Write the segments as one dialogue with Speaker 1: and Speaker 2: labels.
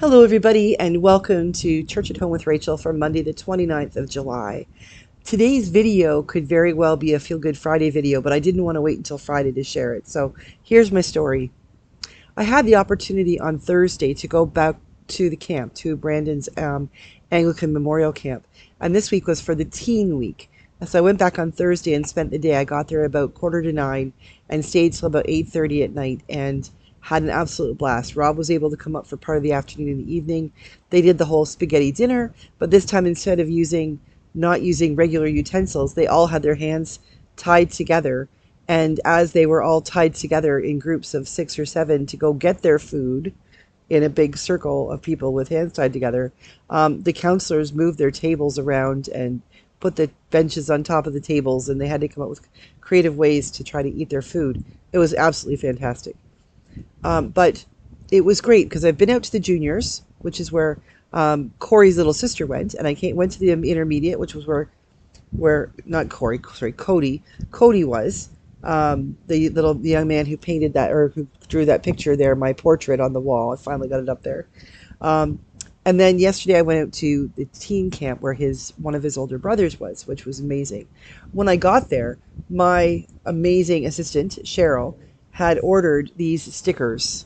Speaker 1: Hello, everybody, and welcome to Church at Home with Rachel for Monday, the 29th of July. Today's video could very well be a Feel Good Friday video, but I didn't want to wait until Friday to share it. So here's my story. I had the opportunity on Thursday to go back to the camp, to Brandon's Anglican Memorial Camp, and this week was for the Teen Week. So I went back on Thursday and spent the day. I got there about 8:45 and stayed till about 8:30 at night and had an absolute blast. Rob was able to come up for part of the afternoon and the evening. They did the whole spaghetti dinner, but this time instead of not using regular utensils, they all had their hands tied together. And as they were all tied together in groups of 6 or 7 to go get their food in a big circle of people with hands tied together, the counselors moved their tables around and put the benches on top of the tables, and they had to come up with creative ways to try to eat their food. It was absolutely fantastic. But it was great because I've been out to the juniors, which is where Corey's little sister went, and went to the intermediate, which was where not Corey, sorry, Cody was the young man who painted that, or who drew that picture there, my portrait on the wall. I finally got it up there. Um, and then yesterday I went out to the teen camp where one of his older brothers was, which was amazing. When I got there, my amazing assistant Cheryl had ordered these stickers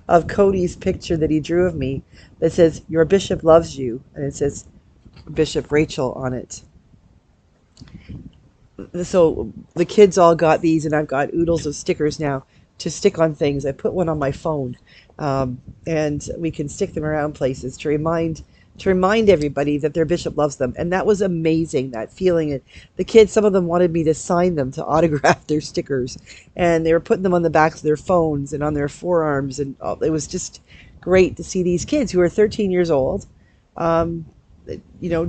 Speaker 1: of Cody's picture that he drew of me that says, "Your bishop loves you," and it says Bishop Rachel on it. So the kids all got these, and I've got oodles of stickers now to stick on things. I put one on my phone, and we can stick them around places to remind everybody that their bishop loves them. And that was amazing, that feeling. It the kids, some of them wanted me to sign them, to autograph their stickers, and they were putting them on the backs of their phones and on their forearms, and it was just great to see these kids who are 13 years old. Um,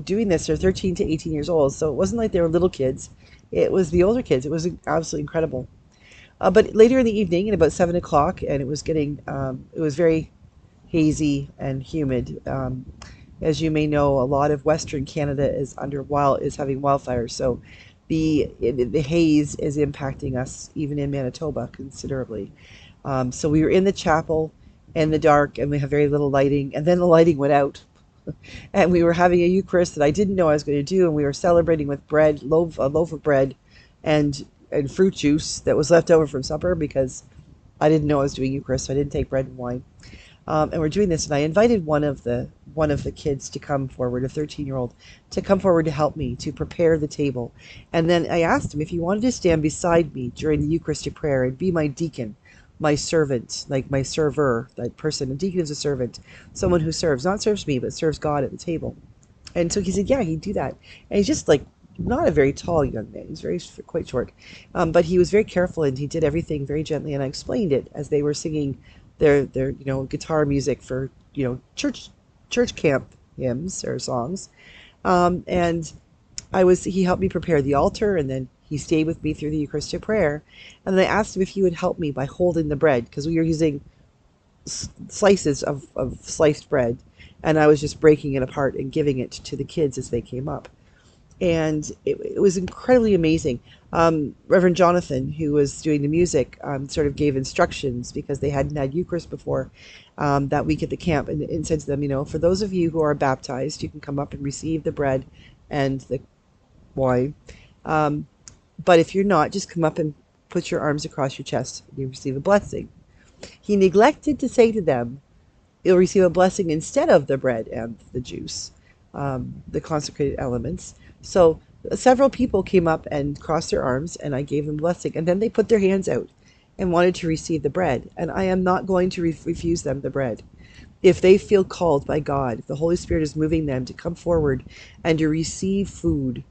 Speaker 1: doing this. They're 13 to 18 years old, so it wasn't like they were little kids. It was the older kids. It was absolutely incredible. But later in the evening, at about 7 o'clock, and it was very hazy and humid. As you may know, a lot of Western Canada is having wildfires, so the haze is impacting us even in Manitoba considerably. So we were in the chapel in the dark, and we have very little lighting, and then the lighting went out. And we were having a Eucharist that I didn't know I was going to do, and we were celebrating with a loaf of bread, and fruit juice that was left over from supper because I didn't know I was doing Eucharist, so I didn't take bread and wine. And we're doing this, and I invited one of the kids to come forward, a 13-year-old, to come forward to help me to prepare the table. And then I asked him if he wanted to stand beside me during the Eucharistic prayer and be my deacon, my servant, like my server, that person. A deacon is a servant, someone who serves, not serves me, but serves God at the table. And so he said, yeah, he'd do that. And he's just like not a very tall young man. He's quite short, but he was very careful, and he did everything very gently. And I explained it as they were singing their guitar music for church camp hymns or songs, and he helped me prepare the altar, and then he stayed with me through the Eucharistic prayer. And then I asked him if he would help me by holding the bread, because we were using slices of sliced bread, and I was just breaking it apart and giving it to the kids as they came up. And it was incredibly amazing. Reverend Jonathan, who was doing the music, sort of gave instructions because they hadn't had Eucharist before that week at the camp, and said to them, for those of you who are baptized, you can come up and receive the bread and the wine. But if you're not, just come up and put your arms across your chest and you receive a blessing. He neglected to say to them, you'll receive a blessing instead of the bread and the juice, the consecrated elements. So several people came up and crossed their arms, and I gave them blessing. And then they put their hands out and wanted to receive the bread. And I am not going to refuse them the bread. If they feel called by God, if the Holy Spirit is moving them to come forward and to receive food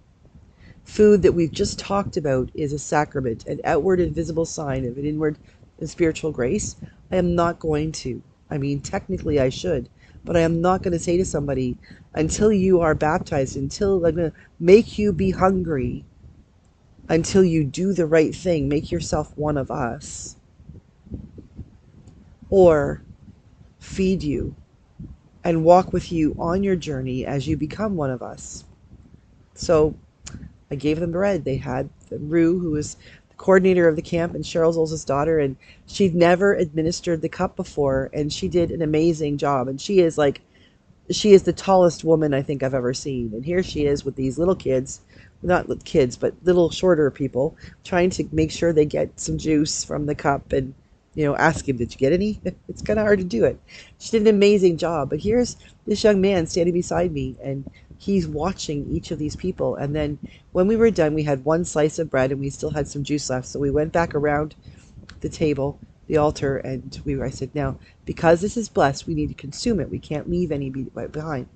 Speaker 1: that we've just talked about is a sacrament, an outward and visible sign of an inward and spiritual grace, I am not going to. I mean, technically I should, but I am not going to say to somebody, until you are baptized, until I'm going to make you be hungry, until you do the right thing, make yourself one of us, or feed you and walk with you on your journey as you become one of us. So I gave them bread. They had Rue, who was coordinator of the camp, and Cheryl's oldest daughter, and she'd never administered the cup before, and she did an amazing job. And she is the tallest woman I think I've ever seen. And here she is with these little kids, not little kids, but little shorter people, trying to make sure they get some juice from the cup and, ask him, did you get any? It's kind of hard to do it. She did an amazing job. But here's this young man standing beside me, and he's watching each of these people. And then when we were done, we had one slice of bread and we still had some juice left. So we went back around the table, the altar, and I said, now, because this is blessed, we need to consume it. We can't leave any behind.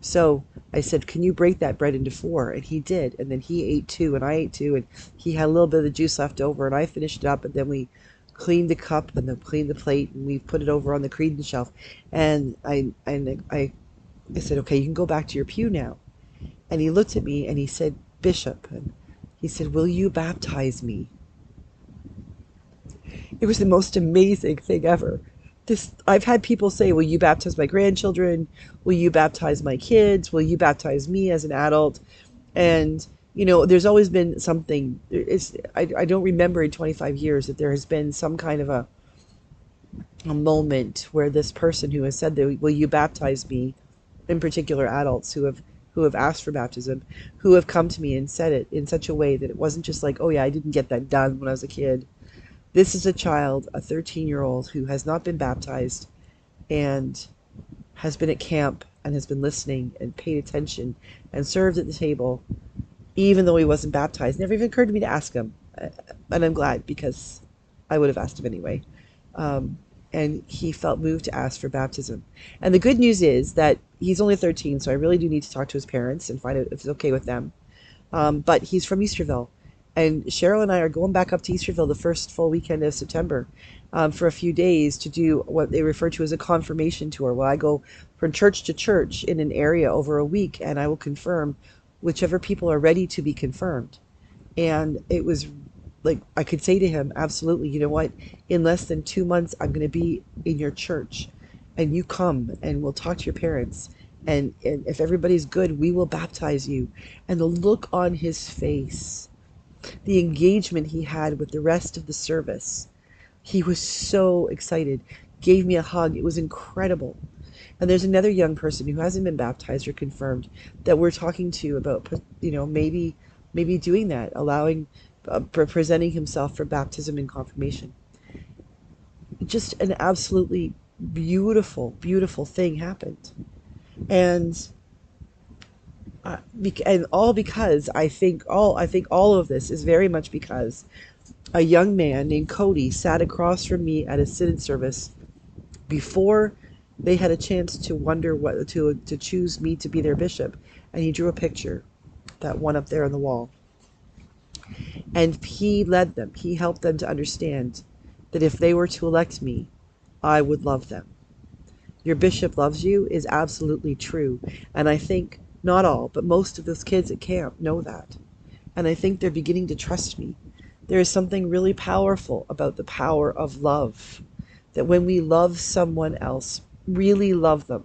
Speaker 1: So I said, can you break that bread into four? And he did. And then he ate two, and I ate two, and he had a little bit of the juice left over, and I finished it up. And then we cleaned the cup and then cleaned the plate, and we put it over on the credence shelf. And I said, okay, you can go back to your pew now. And he looked at me and he said, Bishop, and he said, will you baptize me? It was the most amazing thing ever. I've had people say, will you baptize my grandchildren? Will you baptize my kids? Will you baptize me as an adult? And, there's always been something. I don't remember in 25 years that there has been some kind of a moment where this person who has said, that, will you baptize me, in particular adults who have asked for baptism, who have come to me and said it in such a way that it wasn't just like, oh yeah, I didn't get that done when I was a kid. This is a child, a 13-year-old who has not been baptized and has been at camp and has been listening and paid attention and served at the table, even though he wasn't baptized. Never even occurred to me to ask him. And I'm glad, because I would have asked him anyway. And he felt moved to ask for baptism. And the good news is that he's only 13, so I really do need to talk to his parents and find out if it's okay with them. But he's from Easterville. And Cheryl and I are going back up to Easterville the first full weekend of September for a few days to do what they refer to as a confirmation tour, where I go from church to church in an area over a week, and I will confirm whichever people are ready to be confirmed. And it was like, I could say to him, absolutely, you know what, in less than 2 months, I'm going to be in your church, and you come and we'll talk to your parents. And if everybody's good, we will baptize you. And the look on his face, the engagement he had with the rest of the service. He was so excited, gave me a hug. It was incredible. And there's another young person who hasn't been baptized or confirmed that we're talking to about, maybe doing that, allowing, presenting himself for baptism and confirmation. Just an absolutely beautiful, beautiful thing happened. And all because I think all of this is very much because a young man named Cody sat across from me at a synod service before they had a chance to wonder what to choose me to be their bishop, and he drew a picture, that one up there on the wall, and he led them. He helped them to understand that if they were to elect me, I would love them. Your bishop loves you is absolutely true, and I think not all, but most of those kids at camp know that. And I think they're beginning to trust me. There is something really powerful about the power of love. That when we love someone else, really love them,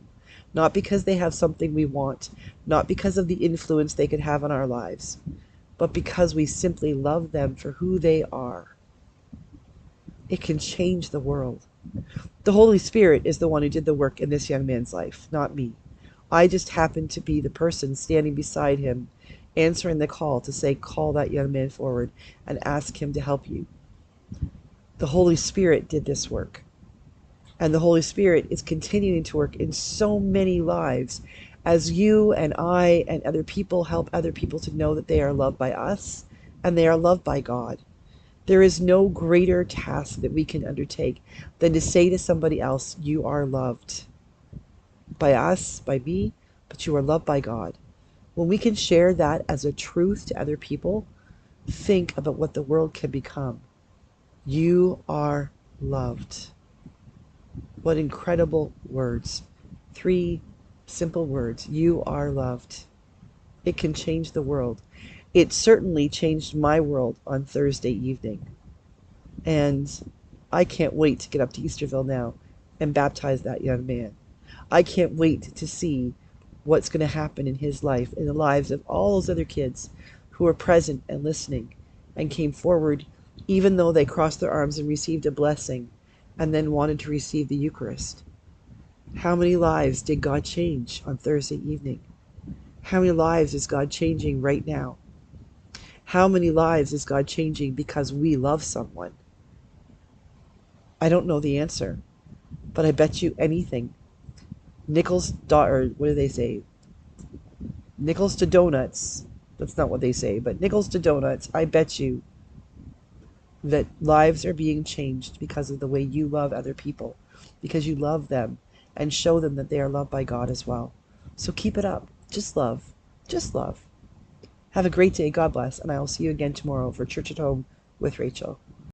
Speaker 1: not because they have something we want, not because of the influence they could have on our lives, but because we simply love them for who they are, it can change the world. The Holy Spirit is the one who did the work in this young man's life, not me. I just happened to be the person standing beside him, answering the call to say, call that young man forward and ask him to help you. The Holy Spirit did this work. And the Holy Spirit is continuing to work in so many lives as you and I and other people help other people to know that they are loved by us and they are loved by God. There is no greater task that we can undertake than to say to somebody else, you are loved by us, by me, but you are loved by God. When we can share that as a truth to other people, think about what the world can become. You are loved. What incredible words. 3 simple words. You are loved. It can change the world. It certainly changed my world on Thursday evening. And I can't wait to get up to Easterville now and baptize that young man. I can't wait to see what's going to happen in his life, in the lives of all those other kids who were present and listening and came forward even though they crossed their arms and received a blessing and then wanted to receive the Eucharist. How many lives did God change on Thursday evening? How many lives is God changing right now? How many lives is God changing because we love someone? I don't know the answer, but I bet you anything. Or what do they say? Nickels to donuts. That's not what they say, but nickels to donuts. I bet you that lives are being changed because of the way you love other people, because you love them and show them that they are loved by God as well. So keep it up. Just love. Just love. Have a great day. God bless. And I will see you again tomorrow for Church at Home with Rachel.